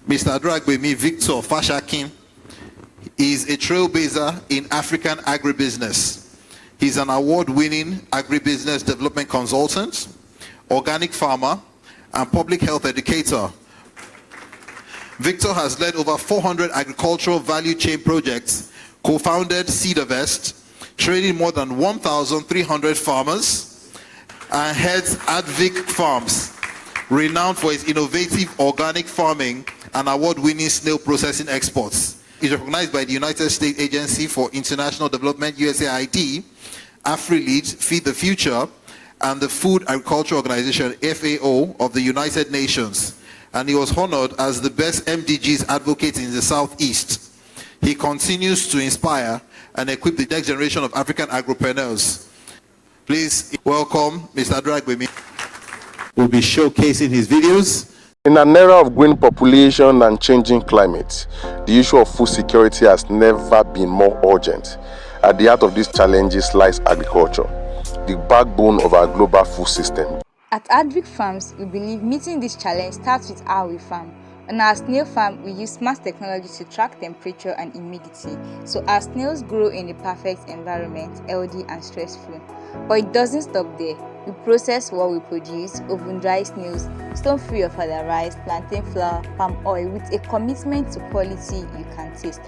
Mr. Aduragbemi Fasakin is a trailblazer in African agribusiness. He's an award-winning agribusiness development consultant, organic farmer, and public health educator. Victor has led over 400 agricultural value chain projects, co-founded Seedervest, training more than 1,300 farmers, and heads Advic Farms, renowned for its innovative organic farming and award-winning snail processing exports. He's recognized by the United States Agency for International Development, USAID, AfriLead, Feed the Future, and the Food Agriculture Organization, FAO, of the United Nations. And he was honored as the best MDGs advocate in the Southeast. He continues to inspire and equip the next generation of African agripreneurs. Please welcome Mr. Aduragbemi. We'll be showcasing his videos. In an era of growing population and changing climate, the issue of food security has never been more urgent. At the heart of these challenges lies agriculture, the backbone of our global food system. At Advic Farms, we believe meeting this challenge starts with how we farm. On our snail farm, we use smart technology to track temperature and humidity, so our snails grow in a perfect environment, healthy and stress-free. But it doesn't stop there. We process what we produce, oven-dry snails, stone-free of other rice, plantain flour, palm oil, with a commitment to quality you can taste.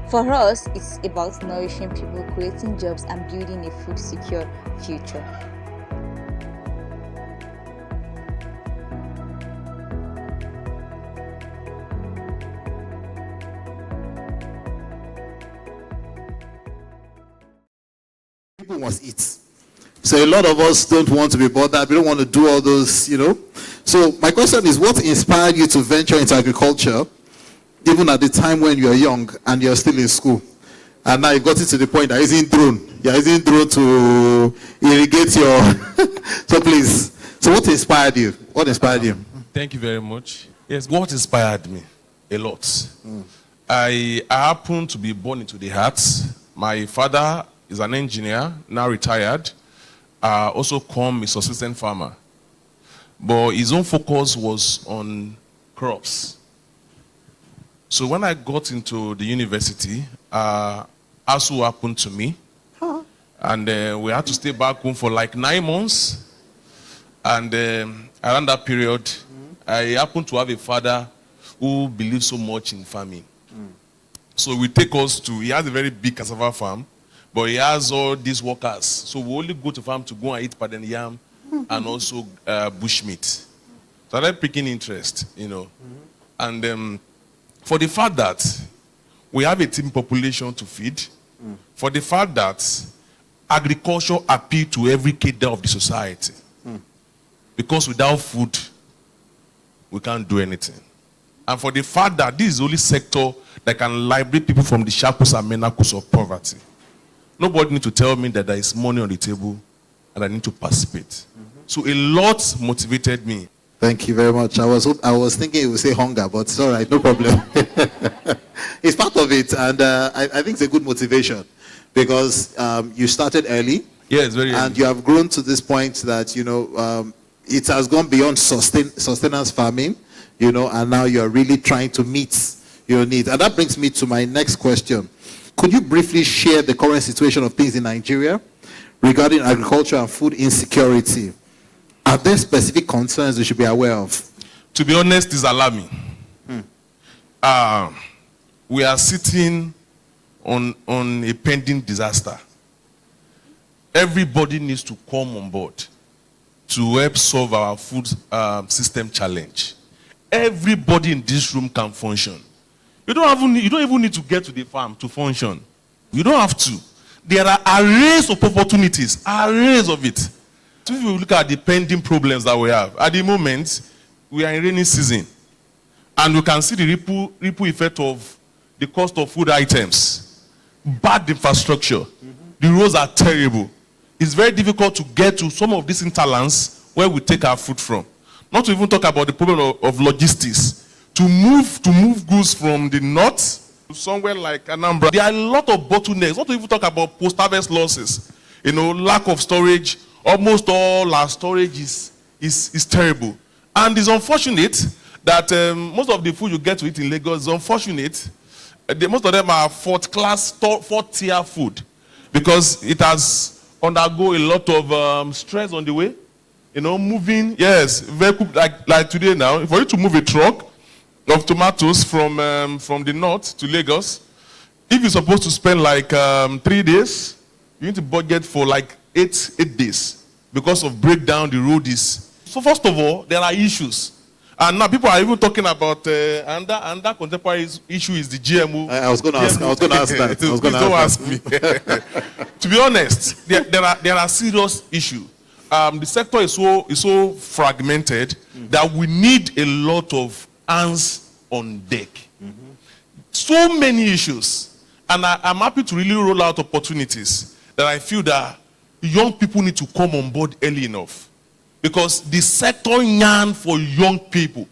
For us, it's about nourishing people, creating jobs, and building a food-secure future. People must eat. So a lot of us don't want to be bothered. We don't want to do all those, So my question is, what inspired you to venture into agriculture, even at the time when you're young and you're still in school? And now you got it to the point that you're using drone to irrigate your... So please, so what inspired you? What inspired you? Thank you very much. Yes, what inspired me? A lot. I happened to be born into the arts. My father is an engineer, now retired. Also a subsistence farmer. But his own focus was on crops. So when I got into the university, ASU happened to me. And we had to stay back home for like 9 months. And around that period, I happened to have a father who believed so much in farming. So we take us to, he has a very big cassava farm, but he has all these workers. So we only go to farm to go and eat paden yam and also bushmeat. So I like picking interest, And for the fact that we have a team population to feed, for the fact that agriculture appeals to every cadre of the society, because without food, we can't do anything. And for the fact that this is the only sector that can liberate people from the shackles and manacles of poverty. Nobody needs to tell me that there is money on the table and I need to participate. So a lot motivated me. Thank you very much. I was thinking you would say hunger, but it's all right, no problem. It's part of it, and I think it's a good motivation because you started early. Yes, very early. And you have grown to this point that, it has gone beyond sustenance farming, and now you're really trying to meet your needs. And that brings me to my next question. Could you briefly share the current situation of things in Nigeria regarding agriculture and food insecurity? Are there specific concerns we should be aware of? To be honest, it's alarming. We are sitting on a pending disaster. Everybody needs to come on board to help solve our food system challenge. Everybody in this room can function. You don't even need to get to the farm to function. You don't have to. There are arrays of opportunities, arrays of it. So if you look at the pending problems that we have, at the moment, we are in rainy season. And we can see the ripple effect of the cost of food items. Bad infrastructure. The roads are terrible. It's very difficult to get to some of these hinterlands where we take our food from. Not to even talk about the problem of logistics. To move goods from the north to somewhere like Anambra. There are a lot of bottlenecks. Not to even talk about post-harvest losses. Lack of storage. Almost all our storage is terrible. And it's unfortunate. that most of the food you get to eat in Lagos is unfortunate. Most of them are fourth tier food because it has undergo a lot of stress on the way. You know, moving, yes, very like today now. For you to move a truck of tomatoes from the north to Lagos, if you're supposed to spend like 3 days, you need to budget for like eight days because of breakdown. The road is. So first of all, there are issues. And now people are even talking about and that contemporary issue is the GMO. I was going to ask that. Please don't ask me. To be honest, there are serious issues. The sector is so fragmented that we need a lot of hands on deck. So many issues, and I'm happy to really roll out opportunities that I feel that young people need to come on board early enough. Because the sector yearns for young people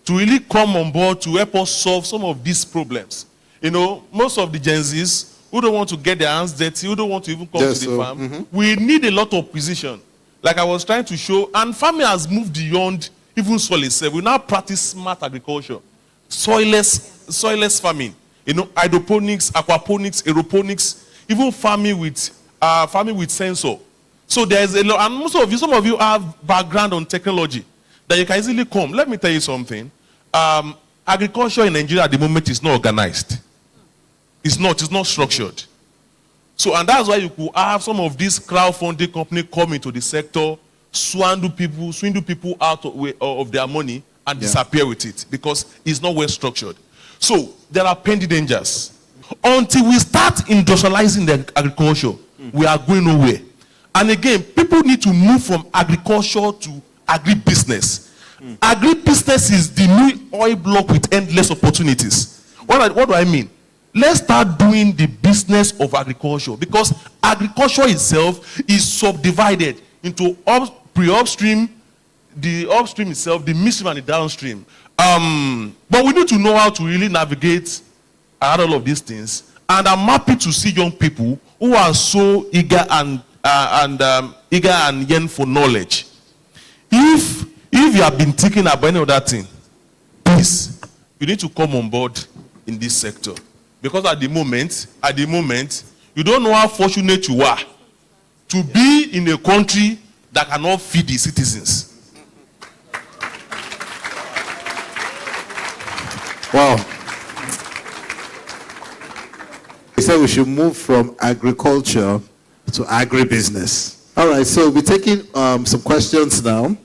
to really come on board to help us solve some of these problems. You know, most of the Gen Zs who don't want to get their hands dirty, who don't want to even come to the farm, we need a lot of precision. Like I was trying to show, and farming has moved beyond even soil itself. We now practice smart agriculture, soilless farming. You know, hydroponics, aquaponics, aeroponics, even farming with sensor. So there's a lot, and some of you have background on technology that you can easily come. Let me tell you something. Agriculture in Nigeria at the moment is not organized. It's not structured. So, and that's why you could have some of these crowdfunding companies come into the sector, swindle people out of their money and disappear with it because it's not well structured. So there are pending dangers. Until we start industrializing the agriculture, we are going nowhere. And again, people need to move from agriculture to agribusiness. Agribusiness is the new oil block with endless opportunities. What do I mean? Let's start doing the business of agriculture because agriculture itself is subdivided into pre-upstream, the upstream itself, the midstream and the downstream. But we need to know how to really navigate around all of these things. And I'm happy to see young people who are so eager and yearn for knowledge. If you have been thinking about any other thing, please, you need to come on board in this sector. Because at the moment, you don't know how fortunate you are to be in a country that cannot feed the citizens. Wow. He said we should move from agriculture to agribusiness. All right, so we're taking some questions now.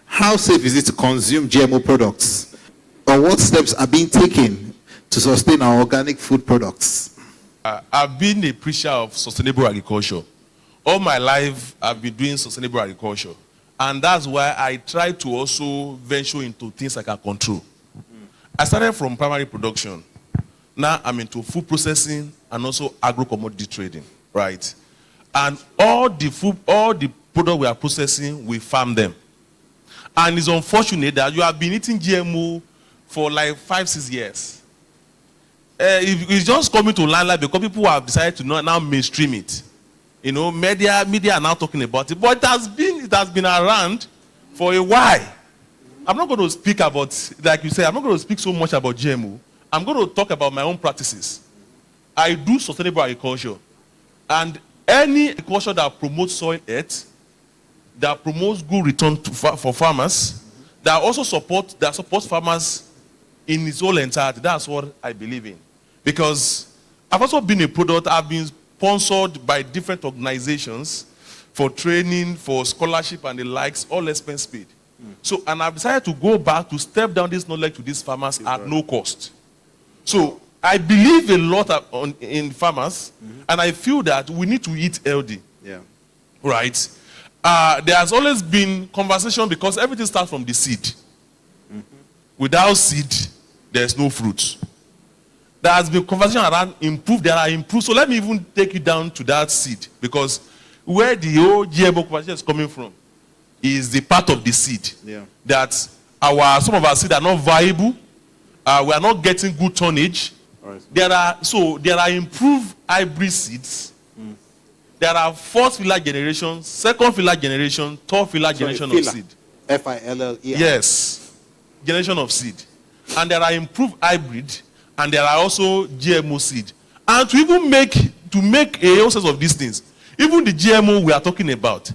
How safe is it to consume GMO products? Or what steps are being taken to sustain our organic food products? I've been a preacher of sustainable agriculture. All my life, I've been doing sustainable agriculture. And that's why I try to also venture into things I can control. I started from primary production. Now I'm into food processing and also agro-commodity trading, right? And all the product we are processing, we farm them. And it's unfortunate that you have been eating GMO for like 5-6 years. It's just coming to limelight because people have decided to now mainstream it. You know, media are now talking about it, but it has been around for a while. I'm not going to speak about, like you said, I'm not going to speak so much about GMO. I'm going to talk about my own practices. I do sustainable agriculture, and any agriculture that promotes soil health, that promotes good return for farmers, that also supports farmers in its whole entirety. That's what I believe in. Because I've also been a product, I've been sponsored by different organizations for training, for scholarship and the likes, all expense paid. So, and I've decided to go back to step down this knowledge to these farmers at no cost. So, I believe a lot in farmers, and I feel that we need to eat healthy. Yeah. Right? There has always been conversation because everything starts from the seed. Without seed, there's no fruit. There has been conversation around there are improved. So let me even take you down to that seed, because where the whole GMO conversation is coming from is the part of the seed. Yeah. That some of our seeds are not viable. We are not getting good tonnage. Right. There are improved hybrid seeds. There are fourth filler generation, second filler generation, third filler generation of seed. F-I-L-L-E. Yes. generation of seed. And there are improved hybrid, and there are also GMO seed. And to even make a whole set of these things, even the GMO we are talking about,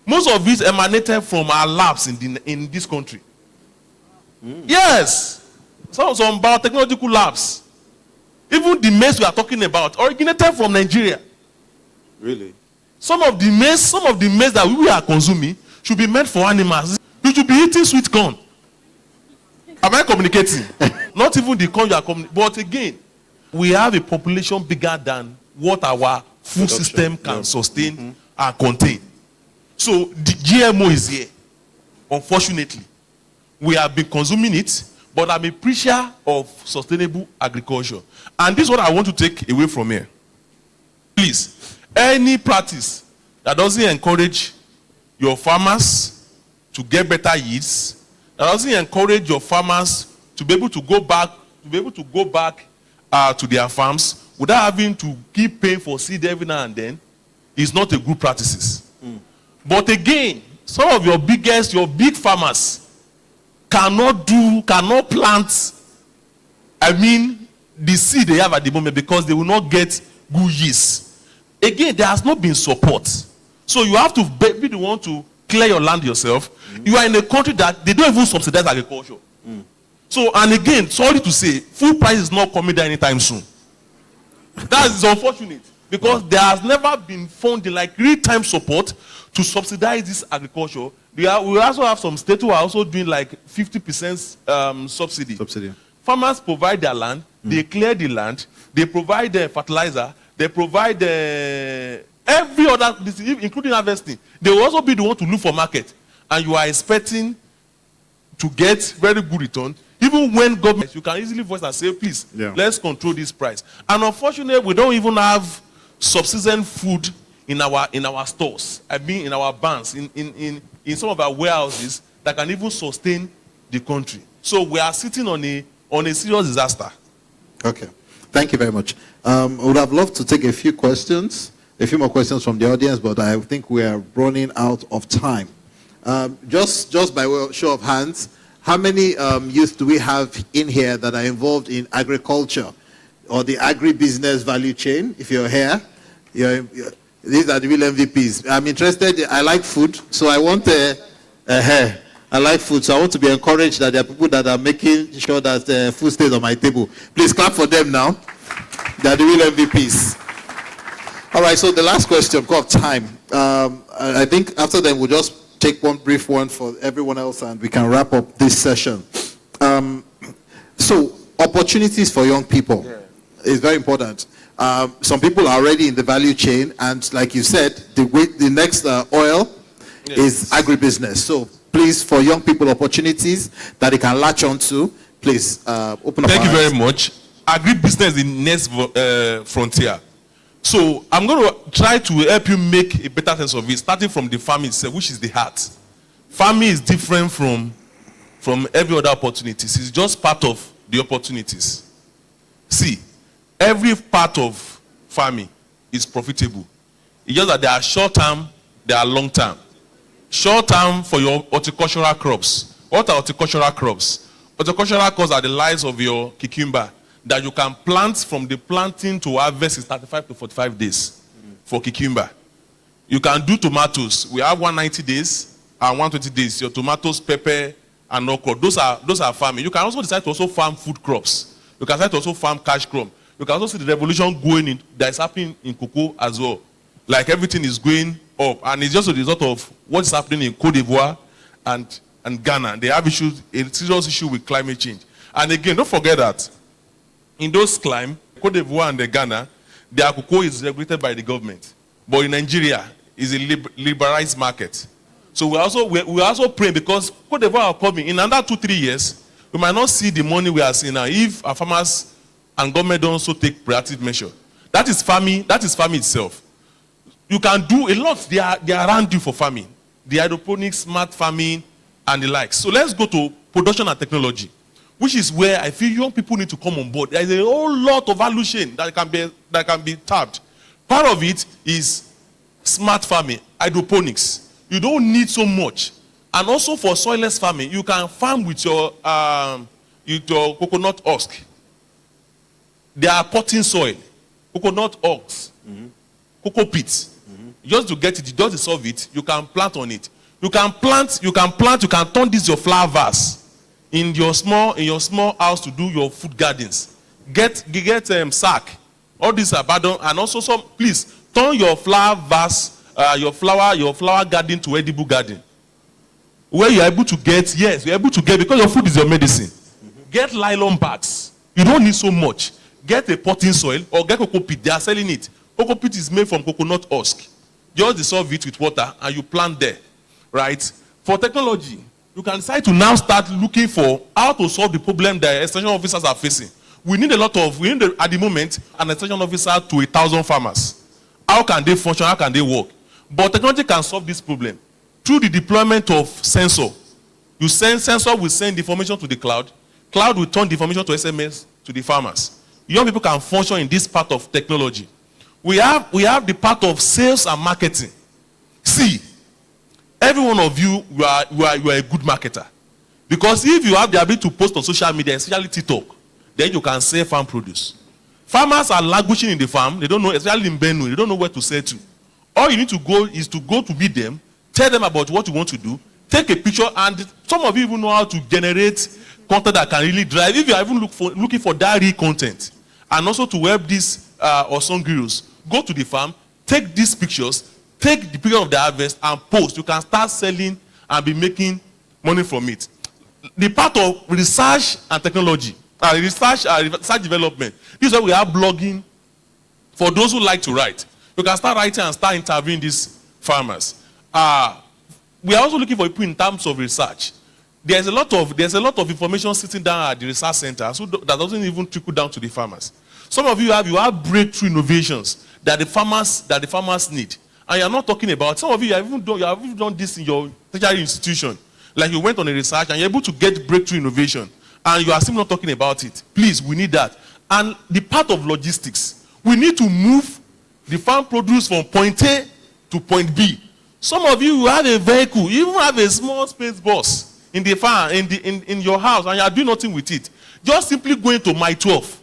most of it emanated from our labs in this country. Yes. Some biotechnological labs. Even the maize we are talking about originated from Nigeria. Really? Some of the maize that we are consuming should be meant for animals. You should be eating sweet corn. Am I communicating? Not even the corn you are communicating. But again, we have a population bigger than what our food system can sustain and contain. So the GMO is here. Unfortunately, we have been consuming it, but I'm a preacher of sustainable agriculture. And this is what I want to take away from here. Please, any practice that doesn't encourage your farmers to get better yields, that doesn't encourage your farmers to be able to go back to their farms without having to keep paying for seed every now and then, is not a good practices. But again, some of your big farmers cannot plant, the seed they have at the moment, because they will not get good yields. Again, there has not been support. So you have to be the one to clear your land yourself. You are in a country that they don't even subsidize agriculture. So, and again, sorry to say, food price is not coming down anytime soon. That is unfortunate, because there has never been funding, like real-time support to subsidize this agriculture. We also have some states who are also doing like 50% subsidy. Farmers provide their land, they clear the land, they provide the fertilizer, they provide every other, including harvesting. They will also be the one to look for market. And you are expecting to get very good return. Even when government, you can easily voice and say, please, let's control this price. And unfortunately, we don't even have subsistence food in our stores. In our barns, in some of our warehouses that can even sustain the country. So we are sitting on a serious disaster. Okay. Thank you very much. I would have loved to take a few more questions from the audience, but I think we are running out of time. Just by way of show of hands, how many youth do we have in here that are involved in agriculture or the agribusiness value chain? If you're here, these are the real MVPs. I'm interested. I like food, so I want I like food, so I want to be encouraged that there are people that are making sure that food stays on my table. Please clap for them now. They are the real MVPs. All right, so the last question, because of time. I think after that, we'll just take one brief one for everyone else, and we can wrap up this session. So, opportunities for young people is very important. Some people are already in the value chain, and like you said, the next oil is agribusiness. So, please, for young people, opportunities that they can latch onto, please open up. Thank you very much. Agribusiness is the next frontier. So I'm going to try to help you make a better sense of it, starting from the farming itself, which is the heart. Farming is different from every other opportunities. It's just part of the opportunities. See, every part of farming is profitable. It's just that there are short term, there are long term. Short term for your horticultural crops. What are horticultural crops? Horticultural crops are the lives of your cucumber that you can plant from the planting to harvest in 35 to 45 days for cucumber. You can do tomatoes. We have 190 days and 120 days. Your tomatoes, pepper, and okra. Those are farming. You can also decide to also farm food crops. You can decide to also farm cash crop. You can also see the revolution that is happening in cocoa as well. Like everything is going up, and it's just a result of what is happening in Cote d'Ivoire and Ghana. They have a serious issue with climate change. And again, don't forget that in those climes, Cote d'Ivoire and Ghana, their cocoa is regulated by the government. But in Nigeria, it's a liberalized market. So we also pray, because Cote d'Ivoire are coming. In another 2-3 years, we might not see the money we are seeing now if our farmers and government don't also take proactive measure. That is farming itself. You can do a lot. They are around you for farming. The hydroponics, smart farming, and the like. So let's go to production and technology, which is where I feel young people need to come on board. There is a whole lot of value chain that can be tapped. Part of it is smart farming, hydroponics. You don't need so much. And also for soilless farming, you can farm with your coconut husk. They are potting soil, coconut husks, cocoa pits. Just to get it, you just dissolve it, you can plant on it. You can turn this your flower vase in your small house to do your food gardens. Get sack. All these are bad, and also some. Please turn your flower vase, your flower garden to edible garden, where you are able to get. Yes, you are able to get, because your food is your medicine. Get nylon bags. You don't need so much. Get a potting soil or get cocoa pit. They are selling it. Cocoa pit is made from coconut husk. Just dissolve it with water and you plant there, right? For technology, you can decide to now start looking for how to solve the problem that extension officers are facing. We need at the moment, an extension officer to 1,000 farmers. How can they function? How can they work? But technology can solve this problem through the deployment of sensor. Sensor will send information to the cloud. Cloud will turn the information to SMS to the farmers. Young people can function in this part of technology. We have the part of sales and marketing. See, every one of you are a good marketer. Because if you have the ability to post on social media, especially TikTok, then you can sell farm produce. Farmers are languishing in the farm. They don't know, especially in Benue, they don't know where to sell to. All you need to go is to go to meet them, tell them about what you want to do, take a picture, and some of you even know how to generate content that can really drive. If you are even looking for diary content, and also to help these Osun girls, go to the farm, take these pictures, take the picture of the harvest and post. You can start selling and be making money from it. The part of research and technology, research development. This is where we have blogging for those who like to write. You can start writing and start interviewing these farmers. We are also looking for people in terms of research. There's a lot of information sitting down at the research center that doesn't even trickle down to the farmers. Some of you have breakthrough innovations that the farmers need. And you're not talking about, some of you have even done this in your tertiary institution. Like you went on a research and you're able to get breakthrough innovation. And you are still not talking about it. Please, we need that. And the part of logistics, we need to move the farm produce from point A to point B. Some of you have a vehicle, you even have a small space bus in the farm, in your house, and you are doing nothing with it. Just simply going to my 12.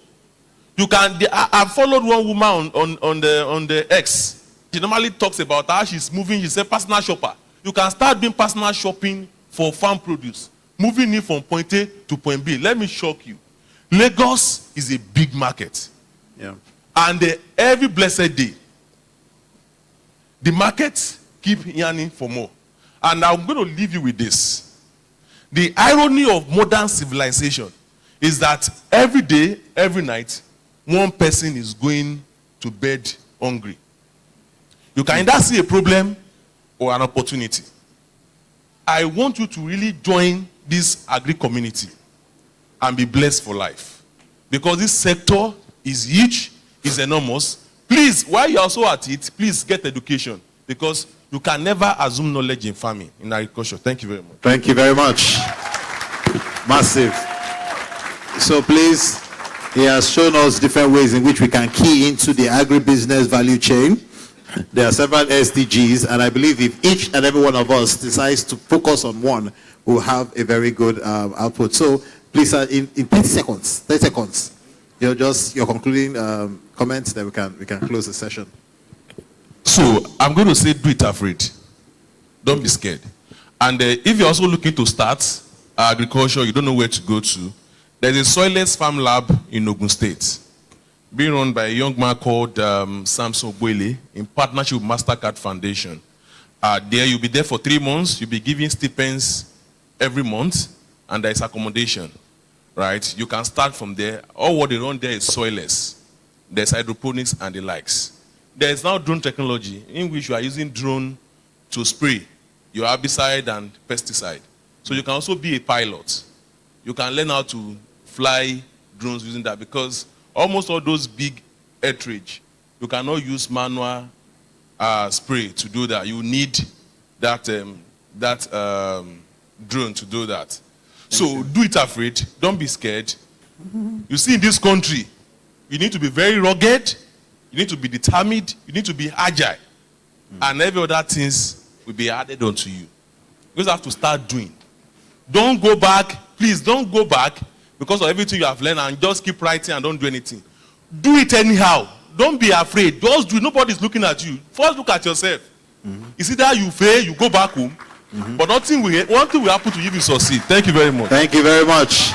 I've followed one woman on the X. She normally talks about how she's moving. She's a personal shopper. You can start doing personal shopping for farm produce, moving it from point A to point B. Let me shock you. Lagos is a big market. Yeah. And every blessed day, the markets keep yearning for more. And I'm going to leave you with this. The irony of modern civilization is that every day, every night, one person is going to bed hungry. You can either see a problem or an opportunity. I want you to really join this agri community and be blessed for life. Because this sector is huge, is enormous. Please, while you're also at it, please get education. Because you can never assume knowledge in farming, in agriculture. Thank you very much. Thank you very much. Massive. So please, he has shown us different ways in which we can key into the agribusiness value chain. There are several SDGs, and I believe if each and every one of us decides to focus on one, we'll have a very good output. So please, in 30 seconds, your concluding comments, then we can close the session. So I'm going to say, do it afraid. Don't be scared. And if you're also looking to start agriculture, you don't know where to go to, there's a soilless farm lab in Ogun State, being run by a young man called S.M.I.L.E. in partnership with MasterCard Foundation. There you'll be there for 3 months. You'll be giving stipends every month, and there's accommodation, right? You can start from there. All what they run there is soilless. There's hydroponics and the likes. There's now drone technology in which you are using drone to spray your herbicide and pesticide. So you can also be a pilot. You can learn how to fly drones using that, because almost all those big acreage, you cannot use manual spray to do that. You need that drone to do that. So do it afraid. Don't be scared. You see, in this country, you need to be very rugged. You need to be determined. You need to be agile. And every other things will be added onto you. You just have to start doing. Don't go back. Please don't go back because of everything you have learned and just keep writing and don't do anything. Do it anyhow. Don't be afraid. Just do it. Nobody's looking at you. First look at yourself. It's either you fail, you go back home, but one thing will happen to you if you succeed. Thank you very much. Thank you very much.